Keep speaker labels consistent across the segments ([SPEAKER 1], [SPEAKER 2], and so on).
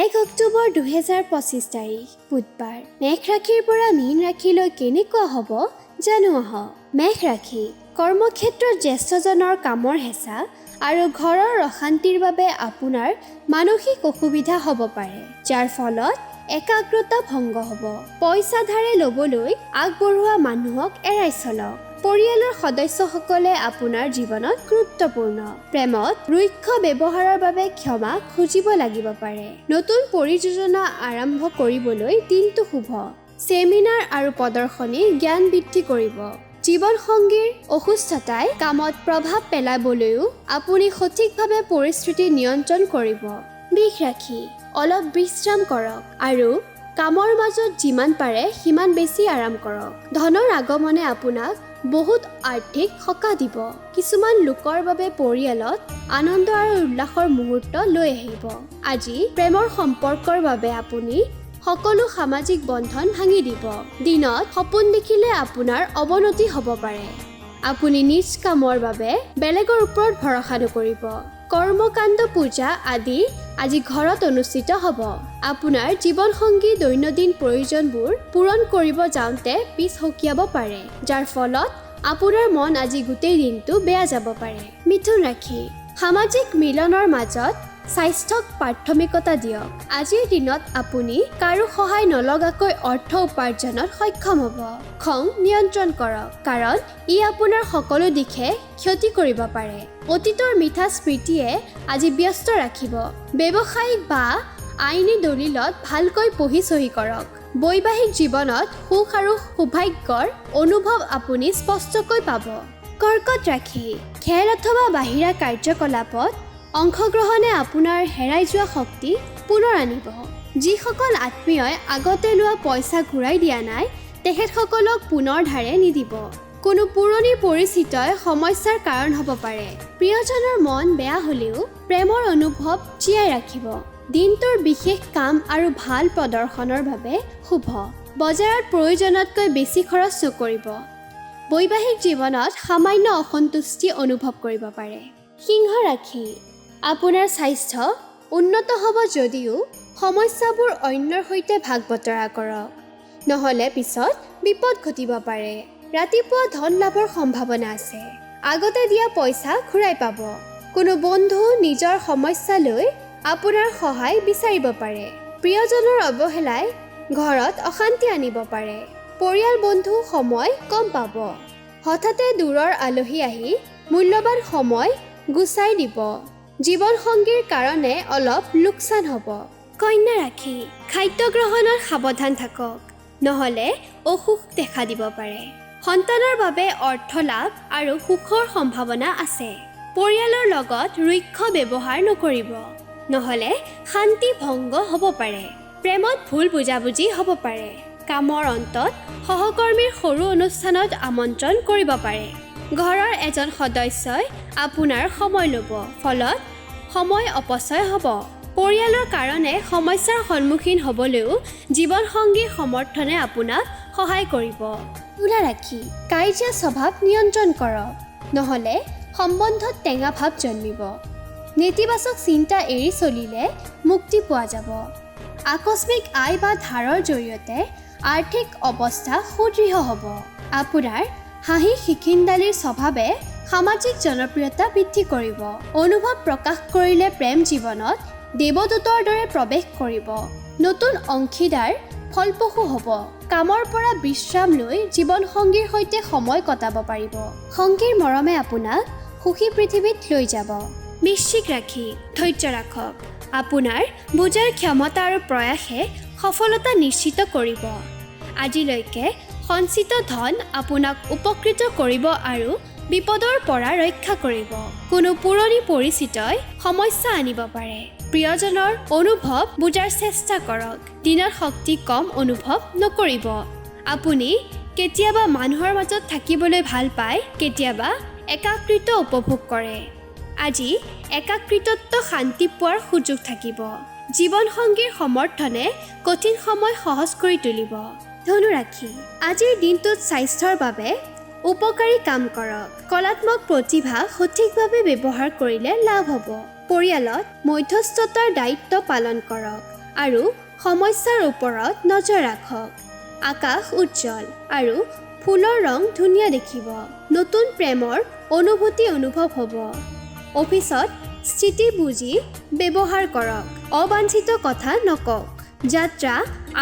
[SPEAKER 1] 1 অক্টোবৰ 2025 তাৰিখ বুধবাৰ। মেঘ ৰাশিৰ পৰা মীন ৰাশিলৈ কেনেকুৱা হ'ব জানো আহক। মেঘ ৰাশি কৰ্মক্ষেত্ৰত জ্যেষ্ঠজনৰ কামৰ হেঁচা আৰু ঘৰৰ অশান্তিৰ বাবে আপোনাৰ মানসিক অসুবিধা হ'ব পাৰে, যাৰ ফলত একাগ্ৰতা ভংগ হ'ব। পইচা ধাৰে ল'বলৈ আগবঢ়োৱা মানুহক এৰাই চলক। পৰিয়ালৰ সদস্যসকলে আপোনাৰ জীৱনত গুৰুত্বপূৰ্ণ। প্ৰেমত ৰুক্ষ ব্যৱহাৰৰ বাবে ক্ষমা খুজিব লাগিব পাৰে। নতুন পৰিযোজনা আৰম্ভ কৰিবলৈ দিনটো শুভ। চেমিনাৰ আৰু প্ৰদৰ্শনী জ্ঞান বৃদ্ধি কৰিব। জীৱনসংগীৰ অসুস্থতাই কামত প্ৰভাৱ পেলাবলৈও আপুনি সঠিকভাৱে পৰিস্থিতি নিয়ন্ত্ৰণ কৰিব। বৃষ ৰাশি অলপ বিশ্ৰাম কৰক আৰু কামৰ মাজত যিমান পাৰে সিমান বেছি আৰাম কৰক। ধনৰ আগমনে আপোনাক বহুত আৰ্থিক সকাহ দিব। কিছুমান লোকৰ বাবে পৰিয়ালত আনন্দ আৰু উল্লাসৰ মুহূৰ্ত লৈ আহিব। আজি প্ৰেমৰ সম্পৰ্কৰ বাবে আপুনি সকলো সামাজিক বন্ধন ভাঙি দিব। দিনত সপোন দেখিলে আপোনাৰ অৱনতি হ'ব পাৰে। আপুনি নিজ কামৰ বাবে বেলেগৰ ওপৰত ভৰসা নকৰিব। কৰ্মকাণ্ড পূজা আদি আজি ঘৰত অনুষ্ঠিত হ'ব। আপোনাৰ জীৱনসংগী দৈনন্দিন প্ৰয়োজনবোৰ পূৰণ কৰিব যাওঁতে পিছ সকিয়াব পাৰে, যাৰ ফলত আপোনাৰ মন আজি গোটেই দিনটো বেয়া যাব পাৰে। মিথুন ৰাশি সামাজিক মিলনৰ মাজত স্বাস্থ্যক প্ৰাথমিকতা দিয়ক। আজিৰ দিনত আপুনি কাৰো সহায় নলগাকৈ অৰ্থ উপাৰ্জনত সক্ষম হ'ব। খং নিয়ন্ত্ৰণ কৰক, কাৰণ ই আপোনাৰ সকলো দিশে ক্ষতি কৰিব পাৰে। অতীতৰ মিঠা স্মৃতিয়ে আজি ব্যস্ত ৰাখিব। ব্যৱসায়িক বা আইনী দলিলত ভালকৈ পঢ়ি চহী কৰক। বৈবাহিক জীৱনত সুখ আৰু সৌভাগ্যৰ অনুভৱ আপুনি স্পষ্টকৈ পাব। কৰ্কট ৰাশি খেল অথবা বাহিৰা কাৰ্যকলাপত অংশগ্ৰহণে আপোনাৰ হেৰাই যোৱা শক্তি পুনৰ আনিব। যিসকল আত্মীয়ই আগতে লোৱা পইচা ঘূৰাই দিয়া নাই, তেখেতসকলক পুনৰ ধাৰে নিদিব। কোনো পুৰণি পৰিচিতই সমস্যাৰ কাৰণ হ'ব পাৰে। প্ৰিয়জনৰ মন বেয়া হ'লেও প্ৰেমৰ অনুভৱ জীয়াই ৰাখিব। দিনটোৰ বিশেষ কাম আৰু ভাল প্ৰদৰ্শনৰ বাবে শুভ। বজাৰত প্ৰয়োজনতকৈ বেছি খৰচ নকৰিব। বৈবাহিক জীৱনত সামান্য অসন্তুষ্টি অনুভৱ কৰিব পাৰে। সিংহ ৰাশি আপোনাৰ স্বাস্থ্য উন্নত হ'ব যদিও সমস্যাবোৰ অন্যৰ সৈতে ভাগ বতৰা কৰক, নহ'লে পিছত বিপদ ঘটিব পাৰে। ৰাতিপুৱা ধন লাভৰ সম্ভাৱনা আছে। আগতে দিয়া পইচা ঘূৰাই পাব। কোনো বন্ধু নিজৰ সমস্যা লৈ আপোনাৰ সহায় বিচাৰিব পাৰে। প্ৰিয়জনৰ অৱহেলাই ঘৰত অশান্তি আনিব পাৰে। পৰিয়াল বন্ধু সময় কম পাব। হঠাতে দূৰৰ আলহী আহি মূল্যৱান সময় গুচাই দিব। জীৱনসংগীৰ কাৰণে অলপ লোকচান হ'ব। কন্যা ৰাশি খাদ্য গ্ৰহণত সাৱধান থাকক, নহ'লে অসুখ দেখা দিব পাৰে। সন্তানৰ বাবে অৰ্থ লাভ আৰু সুখৰ সম্ভাৱনা আছে। পৰিয়ালৰ লগত ৰুক্ষ ব্যৱহাৰ নকৰিব, নহ'লে শান্তি ভংগ হ'ব পাৰে। প্ৰেমত ভুল বুজাবুজি হ'ব পাৰে। কামৰ অন্তত সহকৰ্মীৰ সৰু অনুষ্ঠানত আমন্ত্ৰণ কৰিব পাৰে। ঘৰৰ এজন সদস্যই আপোনাৰ সময় ল'ব, ফলত সময় অপচয় হ'ব। পৰিয়ালৰ কাৰণে সমস্যাৰ সন্মুখীন হ'বলৈও জীৱনসংগীৰ সমৰ্থনে আপোনাক সহায় কৰিব। তুলা ৰাশি কাজিয়া স্বভাৱ নিয়ন্ত্ৰণ কৰক, নহ'লে সম্বন্ধত টেঙা ভাৱ জন্মিব। নেতিবাচক চিন্তা এৰি চলিলে মুক্তি পোৱা যাব। আকস্মিক আয় বা ধাৰৰ জৰিয়তে আৰ্থিক অৱস্থা সুদৃঢ় হ'ব। আপোনাৰ হাঁহি খিখিন্দালিৰ স্বভাৱে সামাজিক জনপ্ৰিয়তা বৃদ্ধি কৰিব। অনুভৱ প্ৰকাশ কৰিলে প্ৰেম জীৱনত দেৱদূতৰ দৰে প্ৰৱেশ কৰিব। নতুন অংশীদাৰ ফলপ্ৰসূ হ'ব। কামৰ পৰা বিশ্ৰাম লৈ জীৱনসংগীৰ সৈতে সময় কটাব পাৰিব। সংগীৰ মৰমে আপোনাক সুখী পৃথিৱীত লৈ যাব। বৃশ্চিক ৰাশি ধৈৰ্য ৰাখক। আপোনাৰ বুজাৰ ক্ষমতা আৰু প্ৰয়াসে সফলতা নিশ্চিত কৰিব। আজিলৈকে সঞ্চিত ধন আপোনাক উপকৃত কৰিব আৰু বিপদৰ পৰা ৰক্ষা কৰিব। কোনো পুৰণি পৰিচিতই সমস্যা আনিব পাৰে। প্ৰিয়জনৰ অনুভৱ বুজাৰ চেষ্টা কৰক। দিনত শক্তি কম অনুভৱ নকৰিব। আপুনি কেতিয়াবা মানুহৰ মাজত থাকিবলৈ ভাল পায়, কেতিয়াবা একাকৃত উপভোগ কৰে। আজি একাকৃতত্ব শান্তি পোৱাৰ সুযোগ থাকিব। জীৱনসংগীৰ সমৰ্থনে কঠিন সময় সহজ কৰি তুলিব। ধনু ৰাশি আজিৰ দিনটোত স্বাস্থ্যৰ বাবে উপকাৰী কাম কৰক। কলাত্মক প্ৰতিভা সঠিকভাৱে ব্যৱহাৰ কৰিলে লাভ হ'ব। পৰিয়ালত মধ্যস্থতাৰ দায়িত্ব পালন কৰক আৰু সমস্যাৰ ওপৰত নজৰ ৰাখক। আকাশ উজ্জ্বল আৰু ফুলৰ ৰং ধুনীয়া দেখিব। নতুন প্ৰেমৰ অনুভূতি অনুভৱ হ'ব। অফিচত স্থিতি বুজি ব্যৱহাৰ কৰক। অবাঞ্ছিত কথা নকওক। যাত্ৰা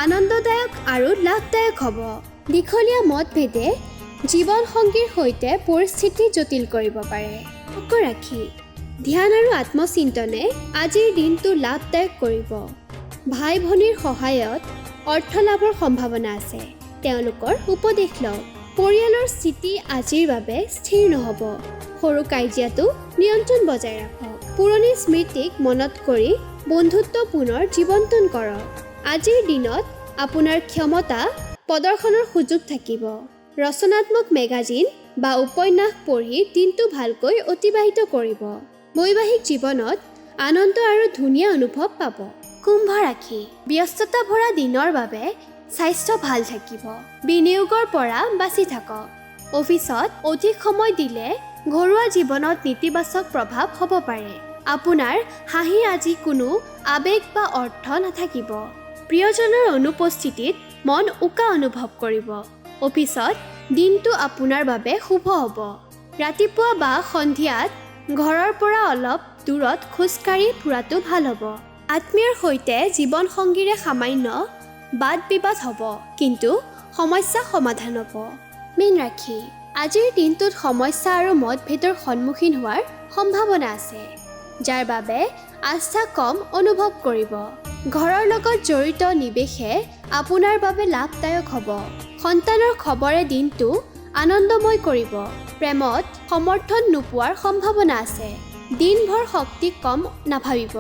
[SPEAKER 1] আনন্দদায়ক আৰু লাভদায়ক হ'ব। দীঘলীয়া মতভেদে জীৱনসংগীৰ সৈতে পৰিস্থিতি জটিল কৰিব পাৰে। লক্ষ্য ৰাখি ধ্যান আৰু আত্মচিন্তনে আজিৰ দিনটো লাভদায়ক কৰিব। ভাই ভনীৰ সহায়ত অৰ্থ লাভৰ সম্ভাৱনা আছে। তেওঁলোকৰ উপদেশ লওক। পৰিয়ালৰ স্থিতি আজিৰ বাবে স্থিৰ নহ'ব। সৰু কাজিয়াটো নিয়ন্ত্ৰণ বজাই ৰাখক। পুৰণি স্মৃতিক মনত কৰি বন্ধুত্ব পুনৰ জীৱন্তন কৰক। আজিৰ দিনত আপোনাৰ ক্ষমতা প্ৰদৰ্শনৰ সুযোগ থাকিব। ৰচনাত্মক মেগাজিন বা উপন্যাস পঢ়ি দিনটো ভালকৈ অতিবাহিত কৰিব। বৈবাহিক জীৱনত আনন্দ আৰু ধুনীয়া অনুভৱ পাব। কুম্ভ ৰাশি ব্যস্ততা ভৰা দিনৰ বাবে স্বাস্থ্য ভাল থাকিব। বিনিয়োগৰ পৰা বাচি থাকক। অফিচত অধিক সময় দিলে ঘৰুৱা জীৱনত নেতিবাচক প্ৰভাৱ হ'ব পাৰে। আপোনাৰ হাঁহি আজি কোনো আৱেগ বা অৰ্থ নাথাকিব। প্ৰিয়জনৰ অনুপস্থিতিত মন উকা অনুভৱ কৰিব। অফিচত দিনটো আপোনাৰ বাবে শুভ হ'ব। ৰাতিপুৱা বা সন্ধিয়াত ঘৰৰ পৰা অলপ দূৰত খোজকাঢ়ি ফুৰাটো ভাল হ'ব। আত্মীয়ৰ সৈতে জীৱনসংগীৰে সামান্য বাদ বিবাদ হ'ব, কিন্তু সমস্যা সমাধান হ'ব। মীন ৰাশি আজিৰ দিনটোত সমস্যা আৰু মতভেদৰ সন্মুখীন হোৱাৰ সম্ভাৱনা আছে, যাৰ বাবে আস্থা কম অনুভৱ কৰিব। ঘৰৰ লগত জড়িত নিৱেশে আপোনাৰ বাবে লাভদায়ক হ'ব। সন্তানৰ খবৰে দিনটো আনন্দময় কৰিব। প্ৰেমত সমৰ্থন নোপোৱাৰ সম্ভাৱনা আছে। দিনভৰ শক্তি কম নাভাবিব।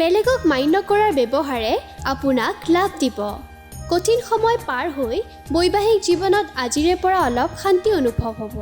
[SPEAKER 1] বেলেগক মান্য কৰাৰ ব্যৱহাৰে আপোনাক লাভ দিব। কঠিন সময় পাৰ হৈ বৈবাহিক জীৱনত আজিৰে পৰা অলপ শান্তি অনুভৱ হ'ব।